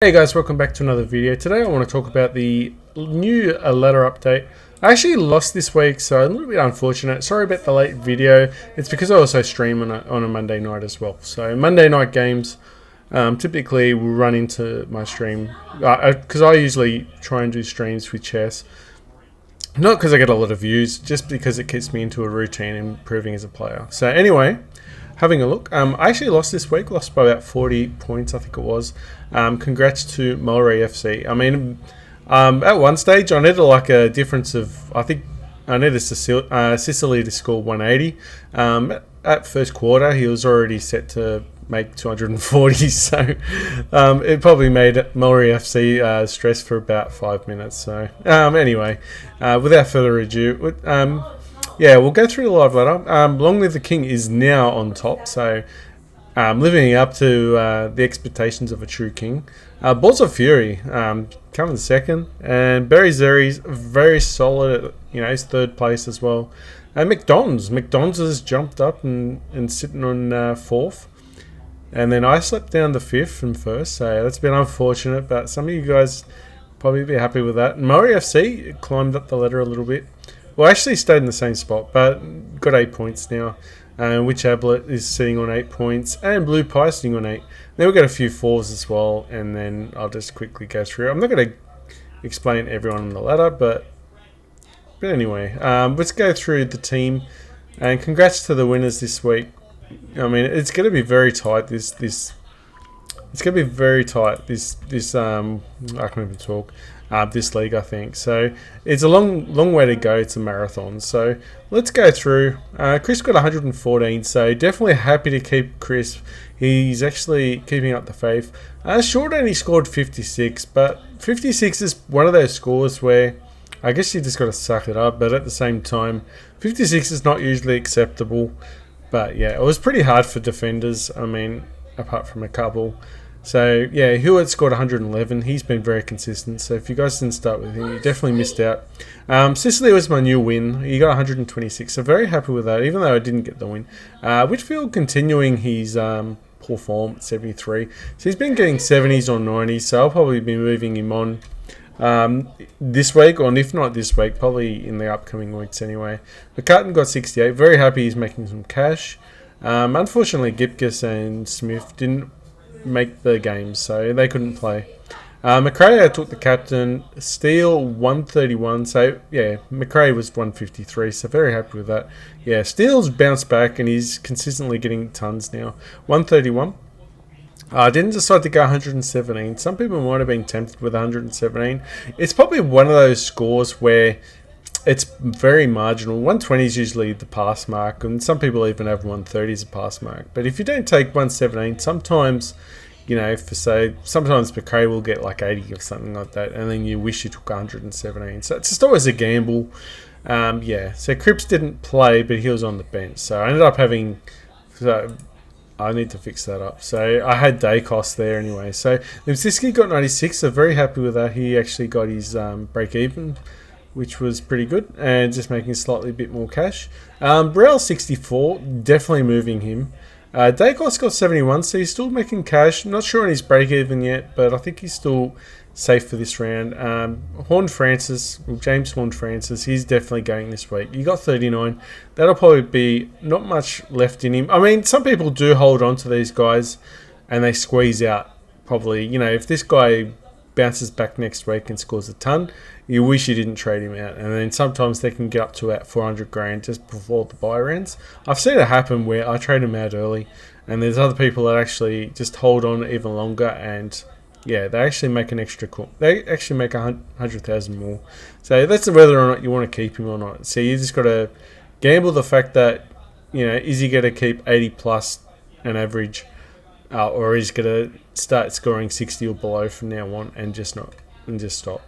Hey guys, welcome back to another video. Today I want to talk about the new ladder update. I actually lost this week, so a little bit unfortunate. Sorry about the late video. It's because I also stream on a Monday night as well. So Monday night games typically will run into my stream because I usually try and do streams with chess. Not because I get a lot of views, just because it gets me into a routine and improving as a player. So anyway, having a look. I actually lost this week, lost by about 40 points, I think it was. Congrats to Mulray FC. I mean, at one stage, I needed like a difference of, I think I needed Sicily to score 180. At first quarter, he was already set to make 240, so it probably made Mulray FC stress for about 5 minutes. So anyway, without further ado, yeah, we'll go through the live ladder. Long Live the King is now on top, so living up to the expectations of a true king. Balls of Fury coming second, and Barry Zeri's very solid. He's third place as well. And McDonald's has jumped up and sitting on fourth, and then I slipped down to fifth and first. So that's been unfortunate, but some of you guys probably be happy with that. Murray FC climbed up the ladder a little bit. Well, actually stayed in the same spot, but got 8 points now. Witch Ablet is sitting on 8 points, and Blue Pie sitting on 8. Then we've got a few fours as well, and then I'll just quickly go through. I'm not going to explain everyone on the ladder, but anyway, let's go through the team. And congrats to the winners this week. I mean, it's going to be very tight. It's going to be very tight. I can't even talk. This league, I think. So it's a long way to go. It's a marathon. So let's go through. Chris got 114, so definitely happy to keep Chris. He's actually keeping up the faith. Short only scored 56, but 56 is one of those scores where I guess you just got to suck it up, but at the same time, 56 is not usually acceptable. But yeah, it was pretty hard for defenders, I mean, apart from a couple. So yeah, Hewitt scored 111. He's been very consistent. So if you guys didn't start with him, you definitely missed out. Sicily was my new win. He got 126. So very happy with that, even though I didn't get the win. Whitfield continuing his poor form at 73. So he's been getting 70s or 90s. So I'll probably be moving him on this week, or if not this week, probably in the upcoming weeks anyway. McCartan got 68. Very happy he's making some cash. Unfortunately, Gipkus and Smith didn't make the games, so they couldn't play. McRae took the captain. Steele 131. So yeah, McRae was 153. So very happy with that. Yeah, Steele's bounced back and he's consistently getting tons now. 131. I didn't decide to go 117. Some people might have been tempted with 117. It's probably one of those scores where it's very marginal. 120 is usually the pass mark, and some people even have 130 as a pass mark. But if you don't take 117, sometimes, sometimes McRae will get like 80 or something like that, and then you wish you took 117. So it's just always a gamble. Yeah, so Cripps didn't play, but he was on the bench. So I ended up having... I need to fix that up. So I had day cost there anyway. So Limsiski got 96, so very happy with that. He actually got his break even, which was pretty good, and just making slightly a bit more cash. Burrell 64, definitely moving him. Dacos got 71, so he's still making cash. Not sure on his break even yet, but I think he's still safe for this round. James Horn Francis, he's definitely going this week. He got 39. That'll probably be not much left in him. I mean, some people do hold on to these guys and they squeeze out probably. If this guy bounces back next week and scores a ton, you wish you didn't trade him out. And then sometimes they can get up to about 400 grand just before the buy rounds. I've seen it happen where I trade him out early, and there's other people that actually just hold on even longer, and yeah, they actually make an extra cool. They actually make 100,000 more. So that's whether or not you want to keep him or not. So you just got to gamble the fact that, is he going to keep 80 plus an average, or is he going to start scoring 60 or below from now on and just stop.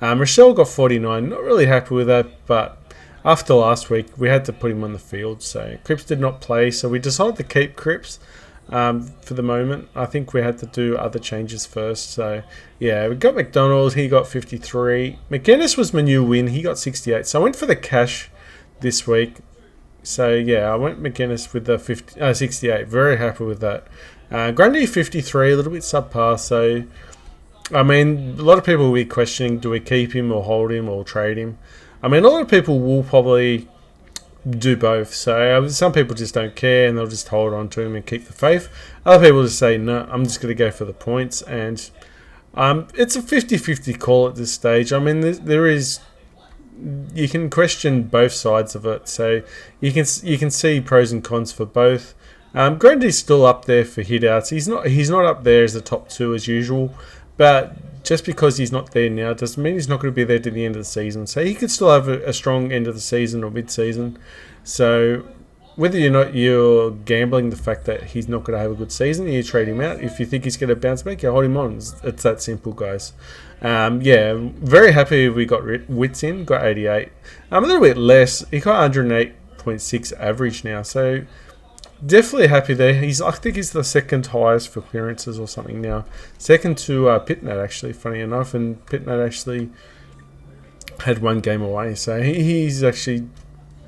Rochelle got 49. Not really happy with that, but after last week, we had to put him on the field. So Cripps did not play, so we decided to keep Cripps. For the moment, I think we had to do other changes first. So yeah, we got McDonald. He got 53. McGuinness was my new win. He got 68. So I went for the cash this week. So yeah, I went McGuinness with the 68. Very happy with that. Grundy 53, a little bit subpar. So I mean, a lot of people will be questioning, do we keep him or hold him or trade him? I mean, a lot of people will probably do both. So some people just don't care and they'll just hold on to him and keep the faith. Other people just say, no, I'm just going to go for the points. And it's a 50-50 call at this stage. I mean, there is... You can question both sides of it. So you can see pros and cons for both. Grundy's still up there for hitouts. He's not up there as the top two as usual. But just because he's not there now doesn't mean he's not going to be there to the end of the season. So he could still have a strong end of the season or mid-season. So whether or not you're gambling the fact that he's not going to have a good season, you trade him out. If you think he's going to bounce back, you hold him on. It's that simple, guys. Yeah, very happy we got Wits in, got 88. A little bit less. He got 108.6 average now. So definitely happy there. I think he's the second highest for clearances or something now. Second to Pitnat, actually, funny enough. And Pitnat actually had one game away. So he's actually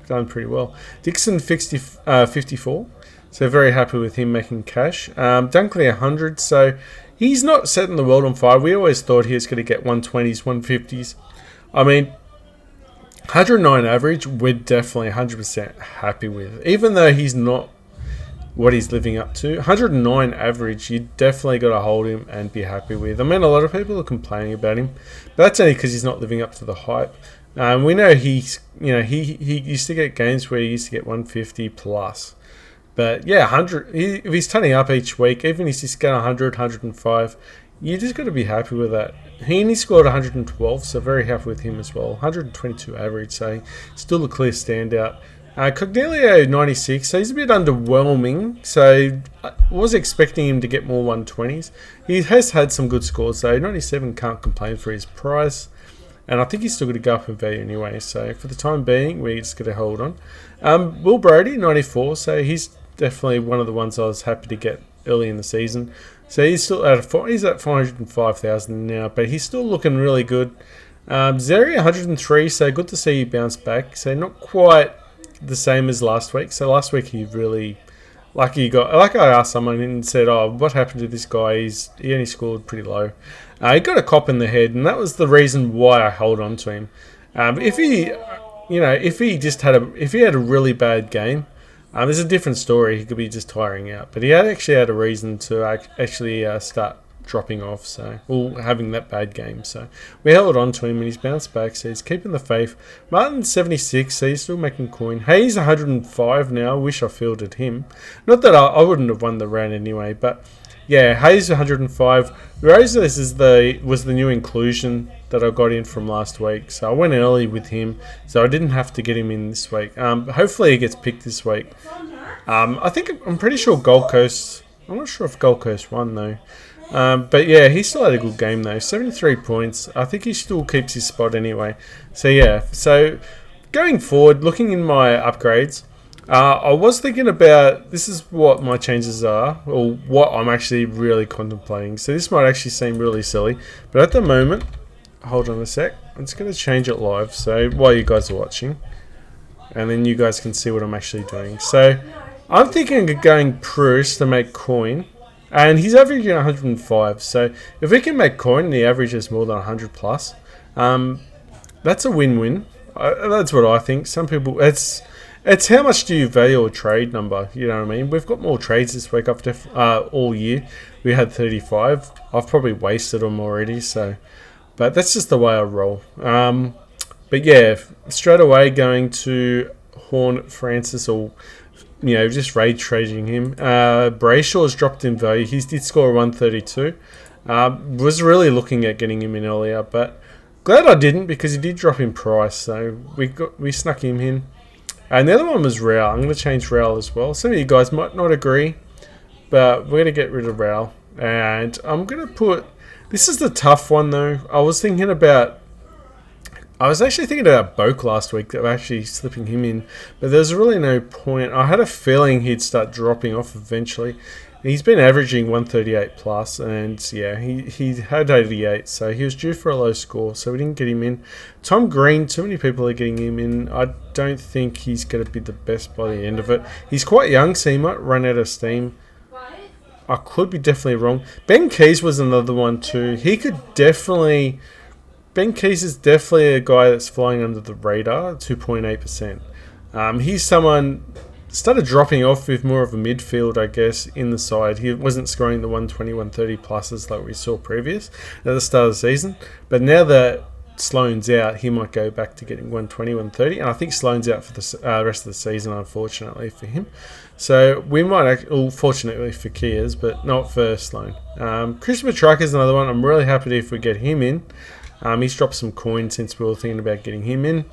done pretty well. Dixon 54. So very happy with him making cash. Dunkley 100. So he's not setting the world on fire. We always thought he was going to get 120s, 150s. I mean, 109 average, we're definitely 100% happy with. Even though he's not what he's living up to. 109 average, you definitely got to hold him and be happy with. I mean, a lot of people are complaining about him, but that's only because he's not living up to the hype. We know he used to get games where he used to get 150 plus. But yeah, 100. If he's turning up each week, even if he's getting 100, 105, you just got to be happy with that. He only scored 112, so very happy with him as well. 122 average, so still a clear standout. Cognelio 96, so he's a bit underwhelming. So I was expecting him to get more 120s. He has had some good scores, so 97 can't complain for his price. And I think he's still going to go up in value anyway. So for the time being, we're just going to hold on. Will Brody 94, so he's definitely one of the ones I was happy to get early in the season. So he's still he's at 405,000 now, but he's still looking really good. Zeri 103, so good to see you bounce back. So not quite the same as last week. So last week he really, like I asked someone and said, oh, what happened to this guy? He only scored pretty low. He got a cop in the head, and that was the reason why I held on to him. If he had a really bad game, there's a different story. He could be just tiring out, but he actually had a reason to actually start dropping off, having that bad game. So we held on to him and he's bounced back, so he's keeping the faith. Martin's 76, so he's still making coin. Hayes 105 now. Wish I fielded him. Not that I wouldn't have won the round anyway, but yeah, Hayes 105. Roses was the new inclusion that I got in from last week, so I went early with him, so I didn't have to get him in this week. Hopefully he gets picked this week. I'm pretty sure Gold Coast. I'm not sure if Gold Coast won though. But yeah, he still had a good game though. 73 points. I think he still keeps his spot anyway. So yeah. So going forward, looking in my upgrades, I was thinking about, this is what my changes are, or what I'm actually really contemplating. So this might actually seem really silly, but at the moment, hold on a sec. I'm just going to change it live, so while you guys are watching, and then you guys can see what I'm actually doing. So I'm thinking of going Bruce to make coin. And he's averaging 105. So if we can make coin and the average is more than 100 plus, that's a win-win. That's what I think. Some people, it's how much do you value a trade number? You know what I mean? We've got more trades this week all year. We had 35. I've probably wasted them already. But that's just the way I roll. But yeah, straight away going to Horn Francis or just raid trading him. Brayshaw's dropped in value. He did score 132. Was really looking at getting him in earlier, but glad I didn't because he did drop in price. So we snuck him in. And the other one was Rao. I'm going to change Rao as well. Some of you guys might not agree, but we're going to get rid of Rao. And I'm going to put... This is the tough one though. I was actually thinking about Boak last week, that actually slipping him in, but there's really no point. I had a feeling he'd start dropping off eventually. He's been averaging 138 plus, and yeah, he had 88, so he was due for a low score, so we didn't get him in. Tom Green, too many people are getting him in. I don't think he's going to be the best by the end of it. He's quite young, so he might run out of steam. I could be definitely wrong. Ben Keys was another one too. He could definitely... Ben Keys is definitely a guy that's flying under the radar, 2.8%. He's someone... started dropping off with more of a midfield, I guess, in the side. He wasn't scoring the 120, 130 pluses like we saw previous at the start of the season. But now that Sloan's out, he might go back to getting 120, 130. And I think Sloan's out for the rest of the season, unfortunately, for him. So we might, fortunately for Kiers, but not for Sloan. Chris Petrarca is another one. I'm really happy if we get him in. He's dropped some coins since we were thinking about getting him in.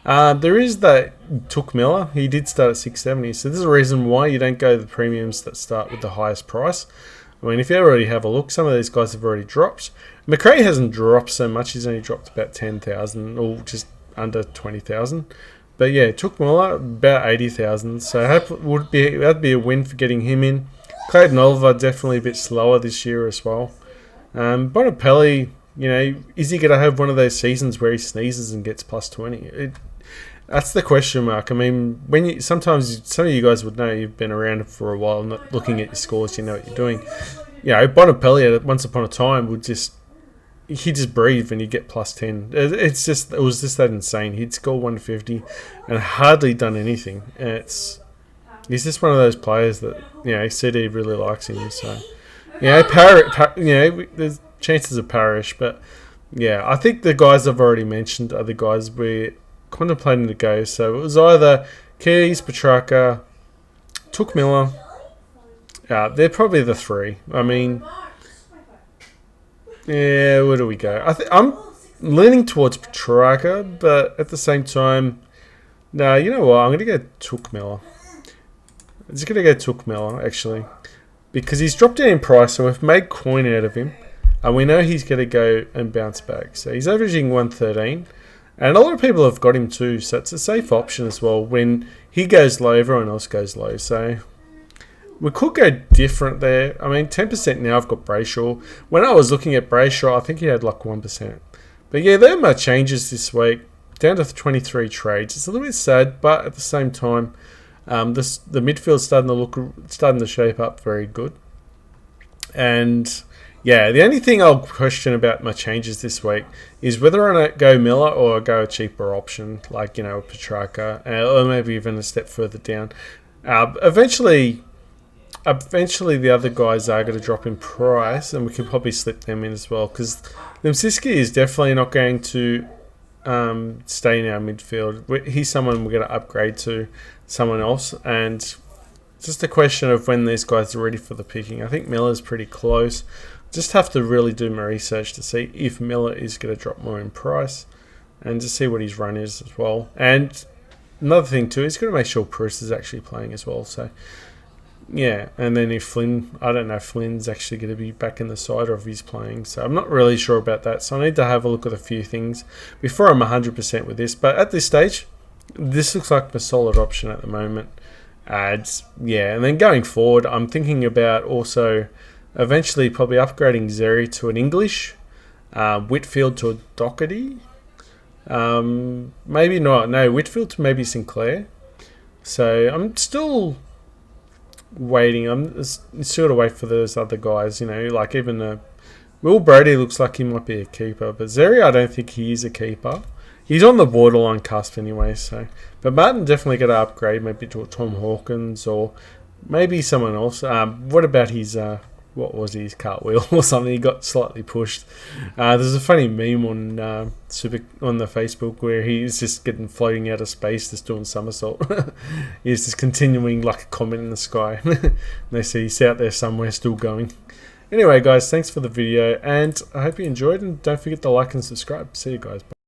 There is that Took Miller. He did start at 670, so there's a reason why you don't go the premiums that start with the highest price. I mean, if you already have a look, some of these guys have already dropped. McRae hasn't dropped so much. He's only dropped about 10,000, or just under 20,000. But yeah, Took Miller about 80,000. So that'd be a win for getting him in. Clayton Oliver definitely a bit slower this year as well. Bonapelli, you know, is he going to have one of those seasons where he sneezes and gets plus 20? That's the question mark. I mean, sometimes some of you guys would know you've been around for a while, not looking at your scores, you know what you're doing. You know, Bonapelli once upon a time he'd just breathe and he'd get plus 10. It was just that insane. He'd score 150 and hardly done anything. And he's just one of those players that, you know, CD really likes him. So, you know, there's chances of Parish, but yeah, I think the guys I've already mentioned are the guys we're contemplating to go. So it was either Keys, Petrarca, Took Miller. They're probably the three. I mean, yeah, where do we go? I'm leaning towards Petrarca, but at the same time, no, you know what? I'm going to go Took Miller. I'm just going to go Took Miller, actually, because he's dropped down in price, so we've made coin out of him. And we know he's going to go and bounce back. So he's averaging 113. And a lot of people have got him too. So it's a safe option as well. When he goes low, everyone else goes low. So we could go different there. I mean, 10% now I've got Brayshaw. When I was looking at Brayshaw, I think he had like 1%. But yeah, there are my changes this week. Down to 23 trades. It's a little bit sad, but at the same time, the midfield's starting to shape up very good. And yeah, the only thing I'll question about my changes this week is whether or not go Miller or go a cheaper option, like, you know, Petrarca, or maybe even a step further down. Eventually the other guys are going to drop in price, and we can probably slip them in as well, because Limsiski is definitely not going to stay in our midfield. He's someone we're going to upgrade to someone else, and it's just a question of when these guys are ready for the picking. I think Miller's pretty close. Just have to really do my research to see if Miller is going to drop more in price, and to see what his run is as well. And another thing too, he's got to make sure Bruce is actually playing as well. So yeah, and then if Flynn, I don't know if Flynn's actually going to be back in the side or if he's playing. So I'm not really sure about that. So I need to have a look at a few things before I'm 100% with this. But at this stage, this looks like a solid option at the moment. Yeah, and then going forward, I'm thinking about also eventually probably upgrading Zeri to an English, Whitfield to a Doherty. Maybe not. No, Whitfield to maybe Sinclair. So I'm still waiting. I'm still to wait for those other guys. You know, like even Will Brady looks like he might be a keeper, but Zeri, I don't think he is a keeper. He's on the borderline cusp anyway. So, but Martin definitely got to upgrade maybe to a Tom Hawkins or maybe someone else. What about his what was his cartwheel or something? He got slightly pushed. There's a funny meme on the Facebook where he's just getting floating out of space, just doing somersault. He's just continuing like a comet in the sky. They see he's out there somewhere still going. Anyway, guys, thanks for the video, and I hope you enjoyed, and don't forget to like and subscribe. See you guys. Bye.